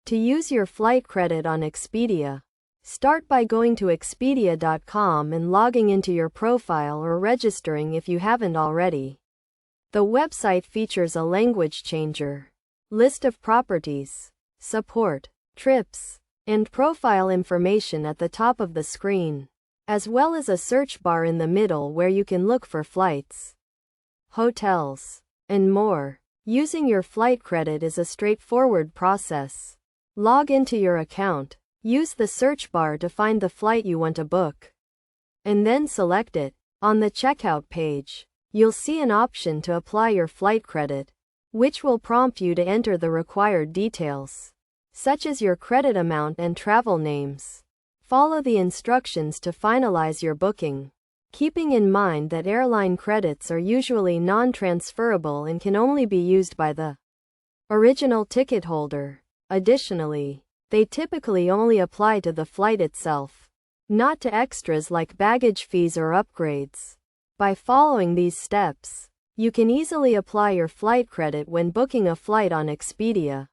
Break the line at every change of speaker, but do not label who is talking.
To use your flight credit on Expedia, start by going to Expedia.com and logging into your profile or registering if you haven't already. The website features a language changer, list of properties, support, trips, and profile information at the top of the screen, as well as a search bar in the middle where you can look for flights, hotels, and more. Using your flight credit is a straightforward process. Log into your account, use the search bar to find the flight you want to book, and then select it. On the checkout page, you'll see an option to apply your flight credit, which will prompt you to enter the required details, such as your credit amount and travel names. Follow the instructions to finalize your booking, keeping in mind that airline credits are usually non-transferable and can only be used by the original ticket holder. Additionally, they typically only apply to the flight itself, not to extras like baggage fees or upgrades. By following these steps, you can easily apply your flight credit when booking a flight on Expedia.